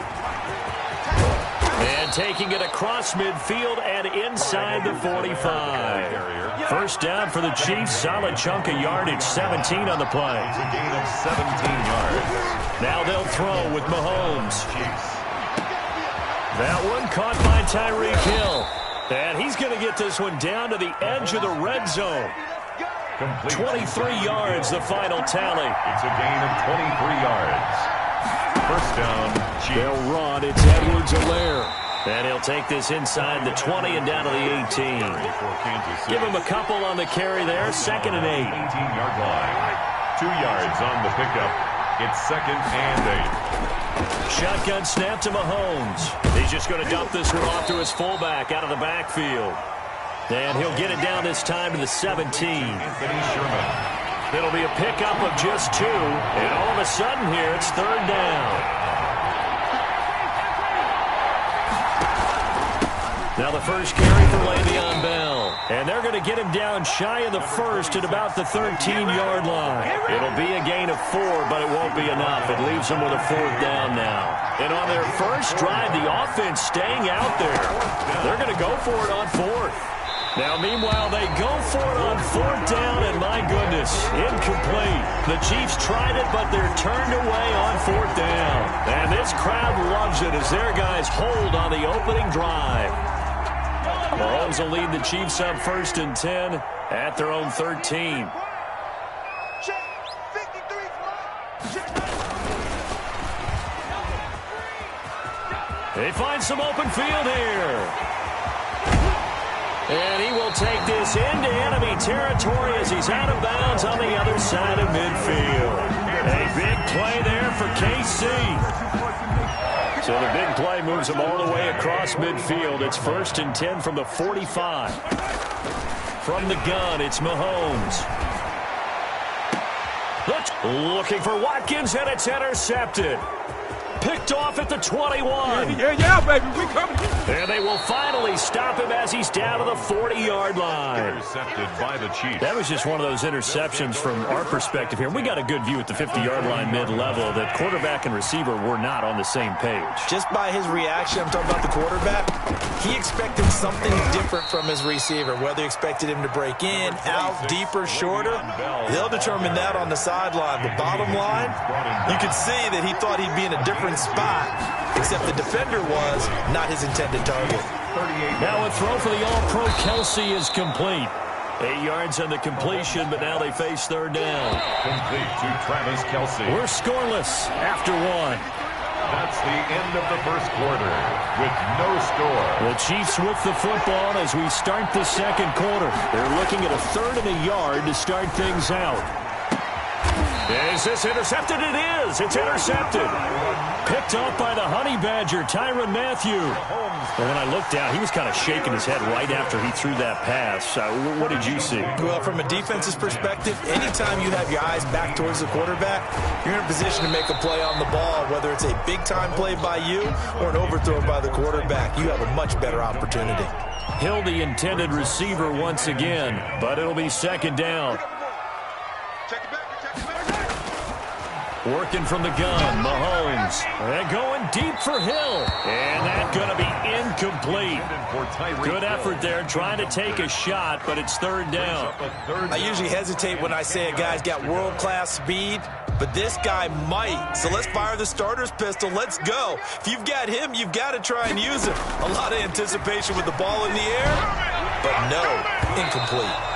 And taking it across midfield and inside the 45. First down for the Chiefs. Solid chunk of yardage. 17 on the play. It's a gain of 17 yards. Now they'll throw with Mahomes. That one caught by Tyreek Hill. And he's going to get this one down to the edge of the red zone. 23 yards, the final tally. It's a gain of 23 yards. First down, Chiefs. They'll run. It's Edwards-Helaire. And he'll take this inside the 20 and down to the 18. Give him a couple on the carry there. 2nd and 8. 18-yard line. 2 yards on the pickup. It's 2nd and 8. Shotgun snap to Mahomes. He's just going to dump this one off to his fullback out of the backfield. And he'll get it down this time to the 17. Anthony Sherman. It'll be a pickup of just 2. And all of a sudden here, it's 3rd down. Now the first carry for Le'Veon Bell. And they're going to get him down shy of the first at about the 13-yard line. It'll be a gain of 4, but it won't be enough. It leaves them with a 4th down now. And on their first drive, the offense staying out there. They're going to go for it on 4th. Now, meanwhile, they go for it on 4th down, and my goodness, incomplete. The Chiefs tried it, but they're turned away on 4th down. And this crowd loves it as their guys hold on the opening drive. Mahomes will lead the Chiefs up 1st and 10 at their own 13. They find some open field here. And he will take this into enemy territory as he's out of bounds on the other side of midfield. A big play there for KC. So the big play moves them all the way across midfield. It's 1st and 10 from the 45. From the gun, it's Mahomes. Looking for Watkins, and it's intercepted. Picked off at the 21. Yeah, baby, we coming. And they will finally stop him as he's down to the 40-yard line. Intercepted by the Chiefs. That was just one of those interceptions from our perspective here. We got a good view at the 50-yard line mid-level that quarterback and receiver were not on the same page. Just by his reaction, I'm talking about the quarterback, he expected something different from his receiver. Whether he expected him to break in, out, deeper, shorter, they'll determine that on the sideline. But bottom line, you could see that he thought he'd be in a different spot, except the defender was not his intended target. Now a throw for the All-Pro Kelsey is complete. 8 yards on the completion, but now they face 3rd down. Complete to Travis Kelsey. We're scoreless after 1. That's the end of the first quarter with no score. The Chiefs with the football as we start the second quarter. They're looking at a 3rd and a yard to start things out. Is this intercepted? It is. It's intercepted. Picked off by the Honey Badger, Tyrann Mathieu. And when I looked down, he was kind of shaking his head right after he threw that pass. What did you see? Well, from a defense's perspective, anytime you have your eyes back towards the quarterback, you're in a position to make a play on the ball, whether it's a big-time play by you or an overthrow by the quarterback. You have a much better opportunity. Hill, the intended receiver once again, but it'll be second down. Working from the gun, Mahomes. And going deep for Hill. And that's going to be incomplete. Good effort there, trying to take a shot, but it's third down. I usually hesitate when I say a guy's got world-class speed, but this guy might. So let's fire the starter's pistol. Let's go. If you've got him, you've got to try and use him. A lot of anticipation with the ball in the air, but no, incomplete.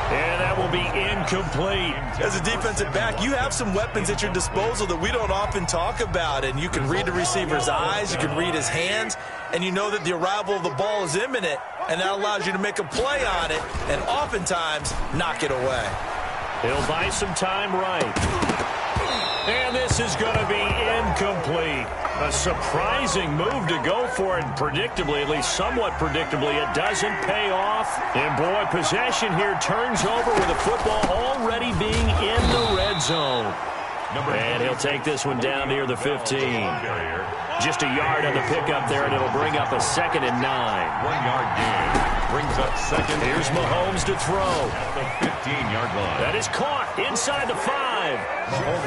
And that will be incomplete. As a defensive back, you have some weapons at your disposal that we don't often talk about. And you can read the receiver's eyes, you can read his hands, and you know that the arrival of the ball is imminent. And that allows you to make a play on it and oftentimes knock it away. He'll buy some time right. And this is going to be incomplete. A surprising move to go for it, and predictably, at least somewhat predictably, it doesn't pay off. And boy, possession here turns over with the football already being in the red zone. And he'll take this one down near the 15. Just a yard on the pickup there, and it'll bring up a 2nd and 9. 1 yard gain. Brings up second. Here's Mahomes to throw. At the 15-yard line. That is caught inside the 5.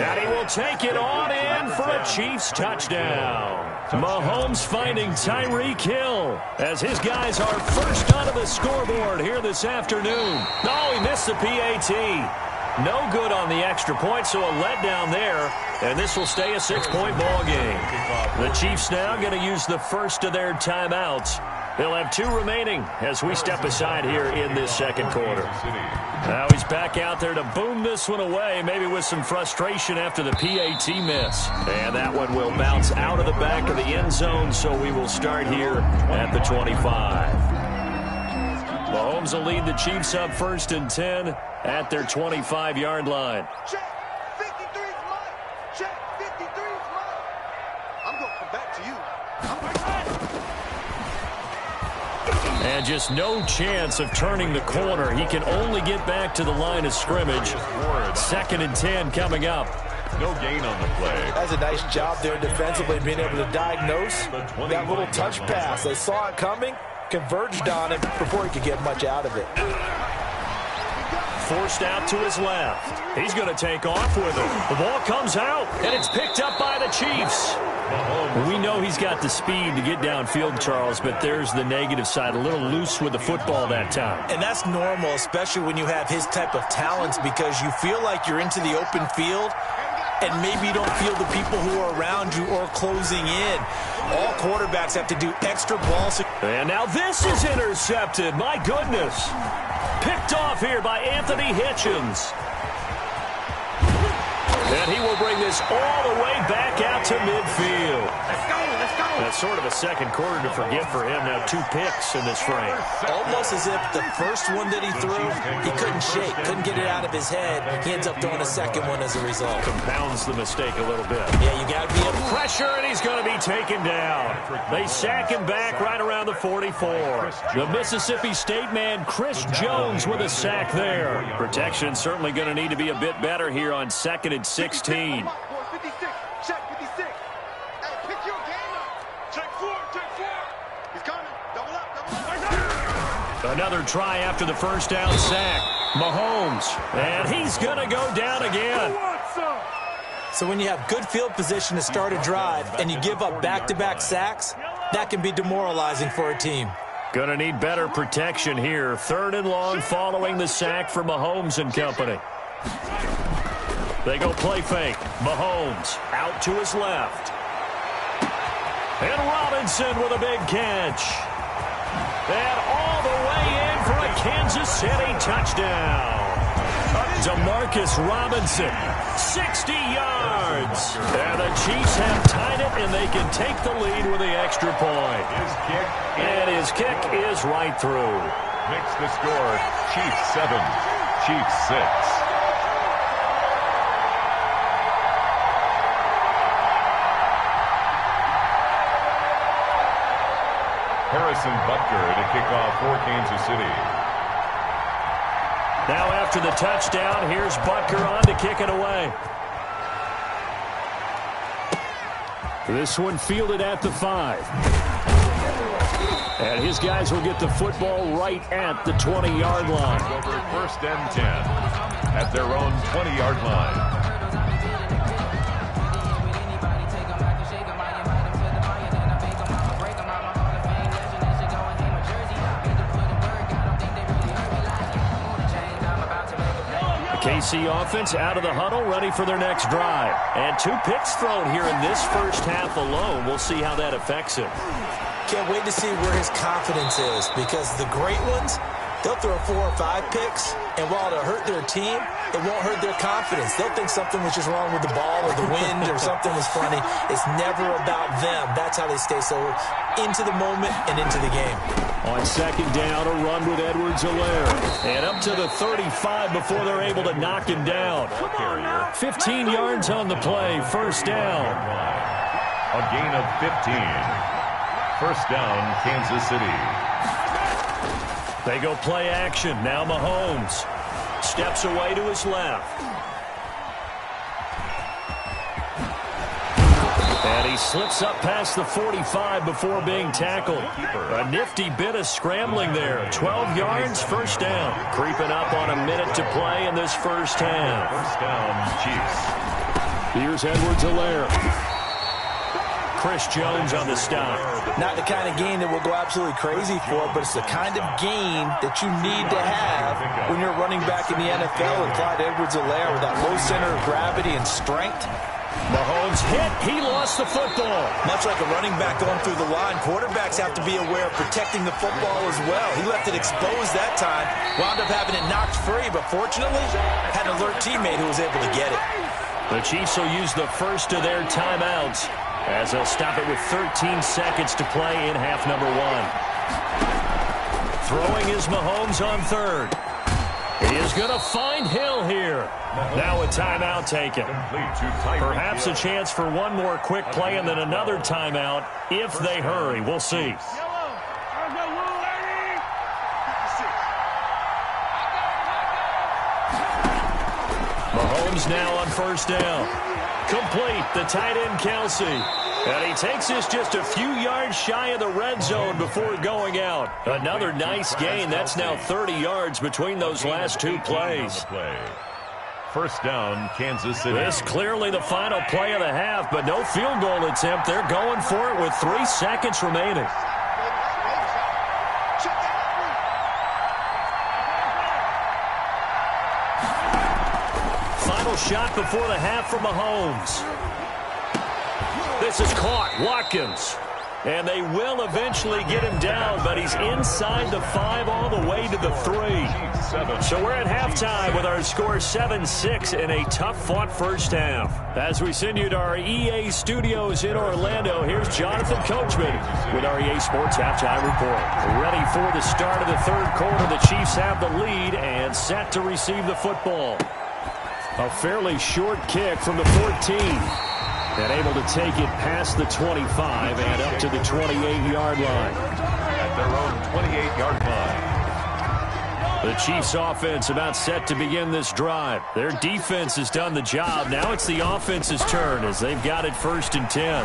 And he will take it on in for a Chiefs touchdown. Mahomes finding Tyreek Hill as his guys are first onto the scoreboard here this afternoon. No, he missed the PAT. No good on the extra point, so a letdown there. And this will stay a 6-point ball game. The Chiefs now going to use the first of their timeouts. They'll have 2 remaining as we step aside here in this second quarter. Now he's back out there to boom this one away, maybe with some frustration after the PAT miss. And that one will bounce out of the back of the end zone, so we will start here at the 25. Mahomes will lead the Chiefs up 1st and 10 at their 25-yard line. Check. 53's mine. Check. 53's mine. I'm going to come back to you. And just no chance of turning the corner. He can only get back to the line of scrimmage. 2nd and 10 coming up. No gain on the play. That's a nice job there defensively, being able to diagnose that little touch pass. They saw it coming, converged on it before he could get much out of it. Forced out to his left. He's going to take off with it. The ball comes out, and it's picked up by the Chiefs. We know he's got the speed to get downfield, Charles, but there's the negative side. A little loose with the football that time. And that's normal, especially when you have his type of talents, because you feel like you're into the open field, and maybe you don't feel the people who are around you or closing in. All quarterbacks have to do extra balls. And now this is intercepted. My goodness. Picked off here by Anthony Hitchens. And he will bring this all the way back out to midfield. Let's go. That's sort of a second quarter to forget for him. Now 2 picks in this frame. Almost as if the first one that he threw, he couldn't shake, couldn't get it out of his head. He ends up throwing a second one as a result. Compounds the mistake a little bit. Yeah, you got to be able to Pressure, and he's going to be taken down. They sack him back right around the 44. The Mississippi State man, Chris Jones, with a sack there. Protection certainly going to need to be a bit better here on 2nd and 16. 56. Check 56. Hey, pick your game up. Check 4. He's coming. Double up. Another try after the first down sack. Mahomes, and he's going to go down again. So when you have good field position to start a drive and you give up back-to-back sacks, that can be demoralizing for a team. Going to need better protection here. 3rd and long following the sack for Mahomes and company. They go play fake. Mahomes out to his left. And Robinson with a big catch. And all the way in for a Kansas City touchdown. Demarcus Robinson, 60 yards. And the Chiefs have tied it, and they can take the lead with the extra point. And his kick is right through. Makes the score Chiefs 7, Chiefs 6. Harrison Butker to kick off for Kansas City. Now after the touchdown, here's Butker on to kick it away. This one fielded at the 5. And his guys will get the football right at the 20-yard line. Over 1st and 10 at their own 20-yard line. KC offense out of the huddle, ready for their next drive. And 2 picks thrown here in this first half alone. We'll see how that affects him. Can't wait to see where his confidence is, because the great ones, they'll throw 4 or 5 picks, and while it'll hurt their team, it won't hurt their confidence. They'll think something was just wrong with the ball or the wind or something was funny. It's never about them. That's how they stay so into the moment and into the game. On 2nd down, a run with Edwards-Helaire. And up to the 35 before they're able to knock him down. 15 yards on the play, 1st down. A gain of 15. 1st down, Kansas City. They go play action. Now Mahomes steps away to his left. And he slips up past the 45 before being tackled. A nifty bit of scrambling there. 12 yards, 1st down. Creeping up on a minute to play in this first half. 1st down, Chiefs. Here's Edwards-Helaire. Chris Jones on the stop. Not the kind of gain that we'll go absolutely crazy for, but it's the kind of gain that you need to have when you're running back in the NFL. And Clyde Edwards-Helaire with that low center of gravity and strength. Mahomes hit. He lost the football. Much like a running back going through the line, quarterbacks have to be aware of protecting the football as well. He left it exposed that time, wound up having it knocked free, but fortunately had an alert teammate who was able to get it. The Chiefs will use the first of their timeouts as they'll stop it with 13 seconds to play in half number 1. Throwing is Mahomes on 3rd. He is going to find Hill here. Now a timeout taken. Perhaps a chance for one more quick play and then another timeout if they hurry. We'll see. Mahomes now on 1st down. Complete, the tight end Kelsey. And he takes this just a few yards shy of the red zone before going out. Another nice gain. That's now 30 yards between those last 2 plays. 1st down, Kansas City. This clearly the final play of the half, but no field goal attempt. They're going for it with 3 seconds remaining. Final shot before the half from Mahomes. This is caught. Watkins. And they will eventually get him down, but he's inside the 5 all the way to the 3. So we're at halftime with our score 7-6 in a tough-fought first half. As we send you to our EA studios in Orlando, here's Jonathan Coachman with our EA Sports Halftime Report. Ready for the start of the 3rd quarter. The Chiefs have the lead and set to receive the football. A fairly short kick from the 14. And able to take it past the 25 and up to the 28-yard line. At their own 28-yard line. The Chiefs offense about set to begin this drive. Their defense has done the job. Now it's the offense's turn as they've got it 1st and 10.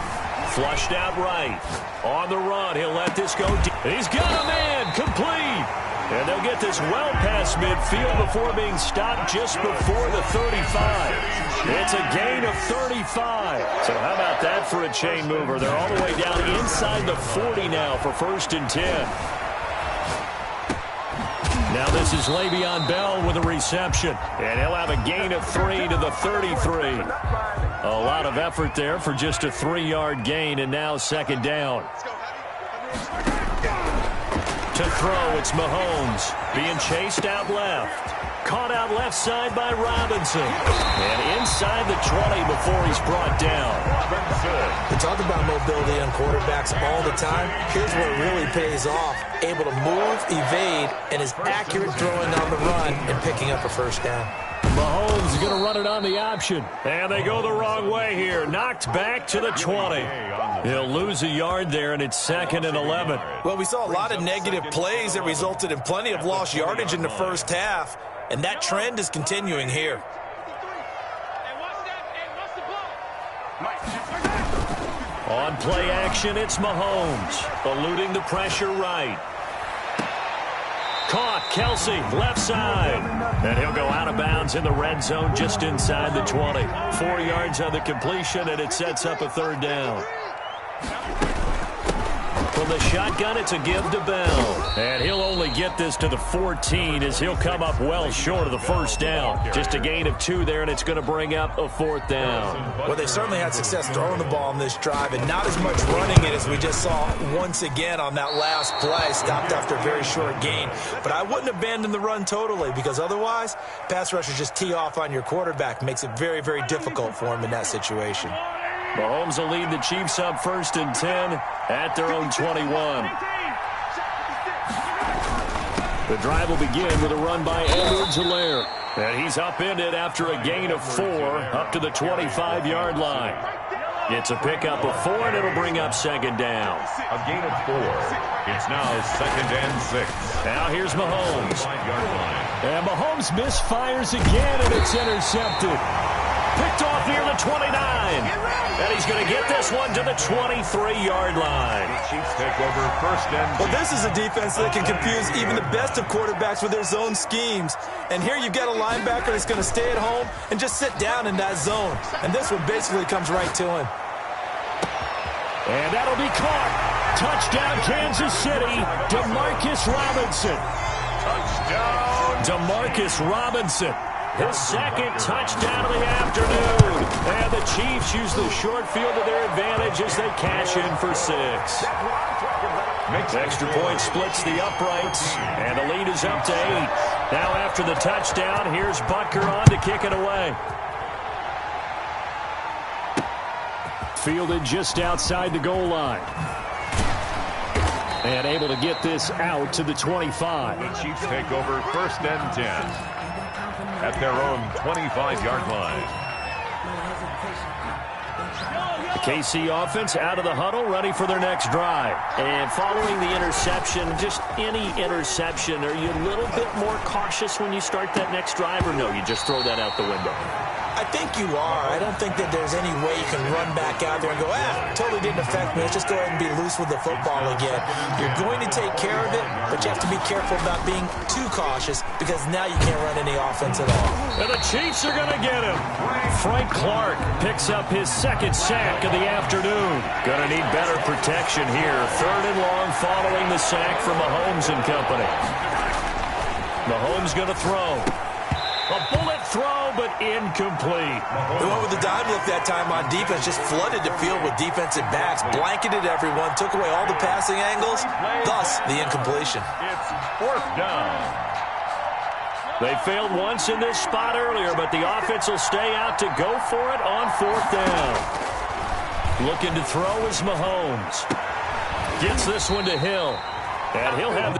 Flushed out right. On the run, he'll let this go deep. He's got a man, complete. And they'll get this well past midfield before being stopped just before the 35. It's a gain of 35. So how about that for a chain mover? They're all the way down inside the 40 now for 1st and 10. Now this is Le'Veon Bell with a reception. And he'll have a gain of 3 to the 33. A lot of effort there for just a 3-yard gain, and now 2nd down. To throw, it's Mahomes. Being chased out left. Caught out left side by Robinson. And inside the 20 before he's brought down. We talk about mobility on quarterbacks all the time. Here's where it really pays off. Able to move, evade, and is accurate throwing on the run and picking up a 1st down. Mahomes is going to run it on the option. And they go the wrong way here. Knocked back to the 20. He'll lose a yard there, and it's 2nd and 11. Well, we saw a lot of negative plays that resulted in plenty of lost yardage in the first half, and that trend is continuing here. On play action, it's Mahomes, eluding the pressure right. Caught, Kelsey, left side. And he'll go out of bounds in the red zone just inside the 20. 4 yards on the completion, and it sets up a 3rd down. From the shotgun, it's a give to Bell. And he'll only get this to the 14 as he'll come up well short of the 1st down. Just a gain of 2 there, and it's going to bring up a 4th down. Well, they certainly had success throwing the ball on this drive, and not as much running it as we just saw once again on that last play. Stopped after a very short gain. But I wouldn't abandon the run totally, because otherwise, pass rushers just tee off on your quarterback. Makes it very, very difficult for him in that situation. Mahomes will lead the Chiefs up 1st and 10 at their own 21. The drive will begin with a run by Edwards-Helaire. And he's upended after a gain of 4 up to the 25-yard line. It's a pickup of 4, and it'll bring up 2nd down. A gain of 4. It's now 2nd and 6. Now here's Mahomes. And Mahomes misfires again, and it's intercepted. Picked off near the 29. And he's going to get this one to the 23-yard line. The Chiefs take over 1st and 10. Well, this is a defense that can confuse even the best of quarterbacks with their zone schemes. And here you've got a linebacker that's going to stay at home and just sit down in that zone. And this one basically comes right to him. And that'll be caught. Touchdown, Kansas City. DeMarcus Robinson. Touchdown. DeMarcus Robinson. His 2nd touchdown of the afternoon. And the Chiefs use the short field to their advantage as they cash in for 6. Extra point splits the uprights, and the lead is up to 8. Now after the touchdown, here's Butker on to kick it away. Fielded just outside the goal line. And able to get this out to the 25. The Chiefs take over 1st and 10. At their own 25-yard line. The KC offense out of the huddle, ready for their next drive. And following the interception, just any interception, are you a little bit more cautious when you start that next drive, or no, you just throw that out the window? I think you are. I don't think that there's any way you can run back out there and go, totally didn't affect me. Let's just go ahead and be loose with the football again. You're going to take care of it, but you have to be careful about being too cautious because now you can't run any offense at all. And the Chiefs are going to get him. Frank Clark picks up his 2nd sack of the afternoon. Going to need better protection here. 3rd and long following the sack from Mahomes and company. Mahomes going to throw. A bullet throw, but incomplete. The one with the dime look that time on defense just flooded the field with defensive backs, blanketed everyone, took away all the passing angles, thus the incompletion. It's 4th down. They failed once in this spot earlier, but the offense will stay out to go for it on 4th down. Looking to throw is Mahomes. Gets this one to Hill, and he'll have the